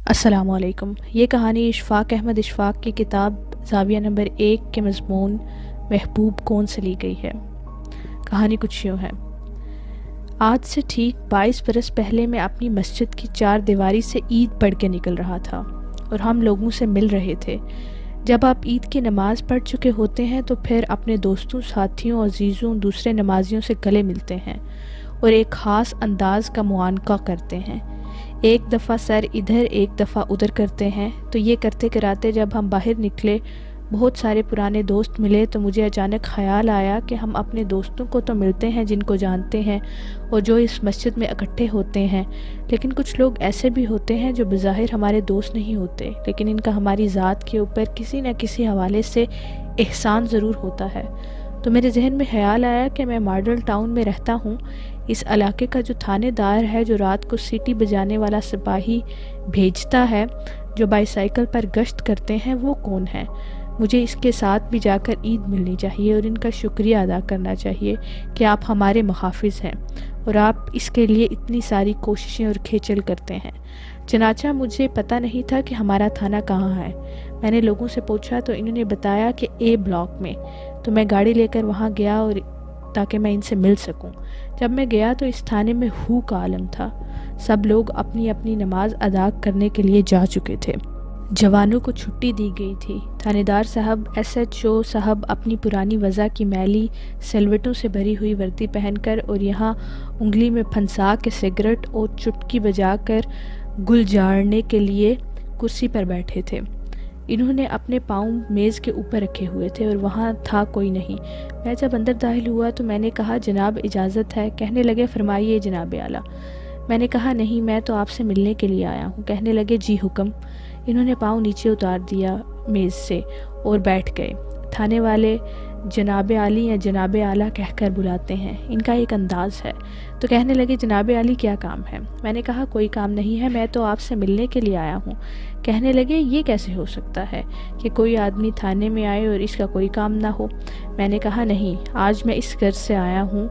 السلام علیکم۔ یہ کہانی اشفاق احمد اشفاق کی کتاب زاویہ نمبر 1 کے مضمون محبوب کون سے لی گئی ہے۔ کہانی کچھ یوں ہے۔ آج سے ٹھیک 22 برس پہلے میں اپنی مسجد کی 4 دیواری سے عید پڑھ کے نکل رہا تھا اور ہم لوگوں سے مل رہے تھے۔ جب آپ عید کی نماز پڑھ چکے ہوتے ہیں تو پھر اپنے دوستوں، ساتھیوں، عزیزوں، دوسرے نمازیوں سے گلے ملتے ہیں اور ایک خاص انداز کا معانقہ کرتے ہیں۔ ایک دفعہ سر ادھر ایک دفعہ ادھر کرتے ہیں۔ تو یہ کرتے کراتے جب ہم باہر نکلے، بہت سارے پرانے دوست ملے تو مجھے اچانک خیال آیا کہ ہم اپنے دوستوں کو تو ملتے ہیں جن کو جانتے ہیں اور جو اس مسجد میں اکٹھے ہوتے ہیں، لیکن کچھ لوگ ایسے بھی ہوتے ہیں جو بظاہر ہمارے دوست نہیں ہوتے، لیکن ان کا ہماری ذات کے اوپر کسی نہ کسی حوالے سے احسان ضرور ہوتا ہے۔ تو میرے ذہن میں خیال آیا کہ میں ماڈل ٹاؤن میں رہتا ہوں، اس علاقے کا جو تھانے دار ہے، جو رات کو سیٹی بجانے والا سپاہی بھیجتا ہے، جو بائی سائیکل پر گشت کرتے ہیں، وہ کون ہے؟ مجھے اس کے ساتھ بھی جا کر عید ملنی چاہیے اور ان کا شکریہ ادا کرنا چاہیے کہ آپ ہمارے محافظ ہیں اور آپ اس کے لیے اتنی ساری کوششیں اور کھیچل کرتے ہیں۔ چنانچہ مجھے پتہ نہیں تھا کہ ہمارا تھانہ کہاں ہے۔ میں نے لوگوں سے پوچھا تو انہوں نے بتایا کہ اے بلاک میں۔ تو میں گاڑی لے کر وہاں گیا اور تاکہ میں ان سے مل سکوں۔ جب میں گیا تو اس تھانے میں ہو کا عالم تھا۔ سب لوگ اپنی اپنی نماز ادا کرنے کے لیے جا چکے تھے۔ جوانوں کو چھٹی دی گئی تھی۔ تھانے دار صاحب، ایس ایچ او صاحب اپنی پرانی وضع کی میلی سلوٹوں سے بھری ہوئی وردی پہن کر اور یہاں انگلی میں پھنسا کے سگریٹ اور چٹکی بجا کر گل جاڑنے کے لیے کرسی پر بیٹھے تھے۔ انہوں نے اپنے پاؤں میز کے اوپر رکھے ہوئے تھے اور وہاں تھا کوئی نہیں۔ میں جب اندر داخل ہوا تو میں نے کہا جناب اجازت ہے؟ کہنے لگے فرمائیے جناب اعلیٰ۔ میں نے کہا نہیں، میں تو آپ سے ملنے کے لیے آیا ہوں۔ کہنے لگے جی حکم۔ انہوں نے پاؤں نیچے اتار دیا میز سے اور بیٹھ گئے۔ تھانے والے جناب عالی یا جناب اعلیٰ کہہ کر بلاتے ہیں، ان کا ایک انداز ہے۔ تو کہنے لگے جناب عالی کیا کام ہے؟ میں نے کہا کوئی کام نہیں ہے، میں تو آپ سے ملنے کے لیے آیا ہوں۔ کہنے لگے یہ کیسے ہو سکتا ہے کہ کوئی آدمی تھانے میں آئے اور اس کا کوئی کام نہ ہو؟ میں نے کہا نہیں، آج میں اس غرض سے آیا ہوں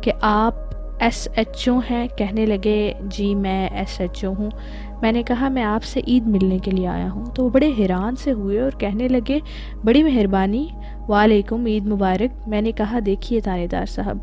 کہ آپ ایس ایچ او ہیں؟ کہنے لگے جی میں ایس ایچ او ہوں۔ میں نے کہا میں آپ سے عید ملنے کے لیے آیا ہوں۔ تو وہ بڑے حیران سے ہوئے اور کہنے لگے بڑی مہربانی، وعلیکم عید مبارک۔ میں نے کہا دیکھیے تھانے دار صاحب،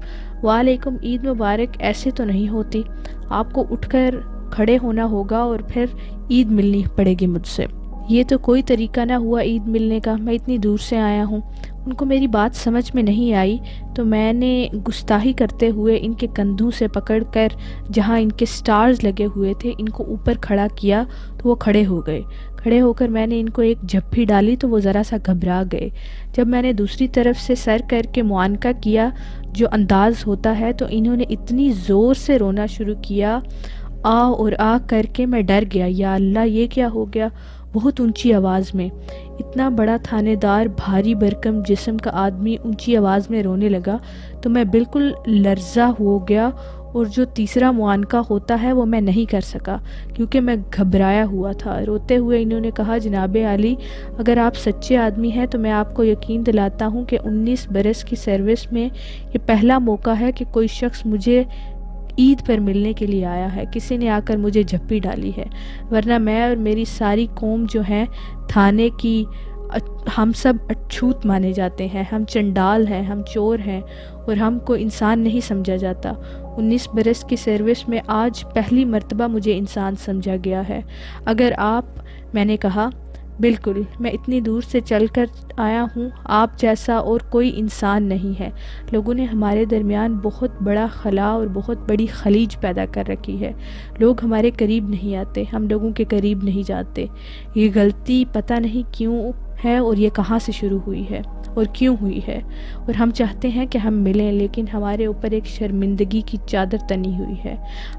وعلیکم عید مبارک ایسے تو نہیں ہوتی، آپ کو اٹھ کر کھڑے ہونا ہوگا اور پھر عید ملنی پڑے گی مجھ سے۔ یہ تو کوئی طریقہ نہ ہوا عید ملنے کا، میں اتنی دور سے آیا ہوں۔ ان کو میری بات سمجھ میں نہیں آئی تو میں نے گستاخی کرتے ہوئے ان کے کندھوں سے پکڑ کر جہاں ان کے سٹارز لگے ہوئے تھے ان کو اوپر کھڑا کیا تو وہ کھڑے ہو گئے۔ کھڑے ہو کر میں نے ان کو ایک جھپی ڈالی تو وہ ذرا سا گھبرا گئے۔ جب میں نے دوسری طرف سے سر کر کے معانقہ کیا جو انداز ہوتا ہے تو انہوں نے اتنی زور سے رونا شروع کیا، آ اور آ کر کے میں ڈر گیا، یا اللہ یہ کیا ہو گیا۔ بہت اونچی آواز میں، اتنا بڑا تھانے دار بھاری بھرکم جسم کا آدمی اونچی آواز میں رونے لگا تو میں بالکل لرزہ ہو گیا اور جو تیسرا معانقہ ہوتا ہے وہ میں نہیں کر سکا کیونکہ میں گھبرایا ہوا تھا۔ روتے ہوئے انہوں نے کہا جناب عالی، اگر آپ سچے آدمی ہیں تو میں آپ کو یقین دلاتا ہوں کہ 19 برس کی سروس میں یہ پہلا موقع ہے کہ کوئی شخص مجھے عید پر ملنے کے لیے آیا ہے، کسی نے آ کر مجھے جھپی ڈالی ہے، ورنہ میں اور میری ساری قوم جو ہیں تھانے کی، ہم سب اچھوت مانے جاتے ہیں، ہم چنڈال ہیں، ہم چور ہیں اور ہم کو انسان نہیں سمجھا جاتا۔ 19 برس کی سروس میں آج پہلی مرتبہ مجھے انسان سمجھا گیا ہے۔ اگر آپ، میں نے کہا بالکل، میں اتنی دور سے چل کر آیا ہوں، آپ جیسا اور کوئی انسان نہیں ہے۔ لوگوں نے ہمارے درمیان بہت بڑا خلا اور بہت بڑی خلیج پیدا کر رکھی ہے۔ لوگ ہمارے قریب نہیں آتے، ہم لوگوں کے قریب نہیں جاتے۔ یہ غلطی پتہ نہیں کیوں ہے اور یہ کہاں سے شروع ہوئی ہے اور کیوں ہوئی ہے، اور ہم چاہتے ہیں کہ ہم ملیں لیکن ہمارے اوپر ایک شرمندگی کی چادر تنی ہوئی ہے،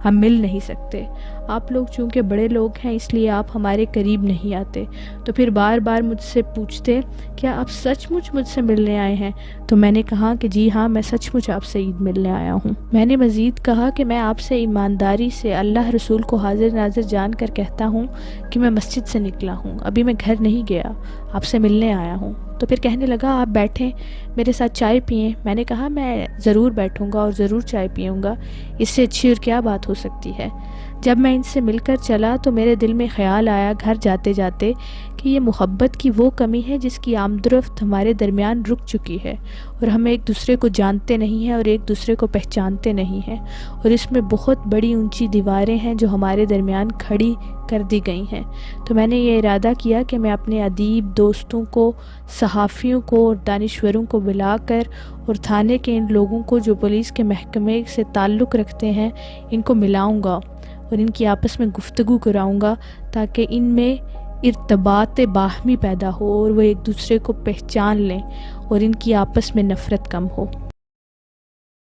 ہم مل نہیں سکتے۔ آپ لوگ چونکہ بڑے لوگ ہیں اس لیے آپ ہمارے قریب نہیں آتے، تو پھر بار بار مجھ سے پوچھتے کیا آپ سچ مچ مجھ سے ملنے آئے ہیں؟ تو میں نے کہا کہ جی ہاں، میں سچ مچ آپ سے عید ملنے آیا ہوں۔ میں نے مزید کہا کہ میں آپ سے ایمانداری سے اللہ رسول کو حاضر ناظر جان کر کہتا ہوں کہ میں مسجد سے نکلا ہوں، ابھی میں گھر نہیں گیا، آپ سے ملنے آیا ہوں۔ تو پھر کہنے لگا آپ بیٹھیں، میرے ساتھ چائے پئیں۔ میں نے کہا میں ضرور بیٹھوں گا اور ضرور چائے پیوں گا، اس سے اچھی اور کیا بات ہو سکتی ہے۔ جب میں ان سے مل کر چلا تو میرے دل میں خیال آیا گھر جاتے جاتے کہ یہ محبت کی وہ کمی ہے جس کی آمد و رفت ہمارے درمیان رک چکی ہے، اور ہم ایک دوسرے کو جانتے نہیں ہیں اور ایک دوسرے کو پہچانتے نہیں ہیں، اور اس میں بہت بڑی اونچی دیواریں ہیں جو ہمارے درمیان کھڑی کر دی گئی ہیں۔ تو میں نے یہ ارادہ کیا کہ میں اپنے ادیب دوستوں کو، صحافیوں کو اور دانشوروں کو بلا کر اور تھانے کے ان لوگوں کو جو پولیس کے محکمے سے تعلق رکھتے ہیں ان کو ملاؤں گا اور ان کی آپس میں گفتگو کراؤں گا، تاکہ ان میں ارتباط باہمی پیدا ہو اور وہ ایک دوسرے کو پہچان لیں اور ان کی آپس میں نفرت کم ہو۔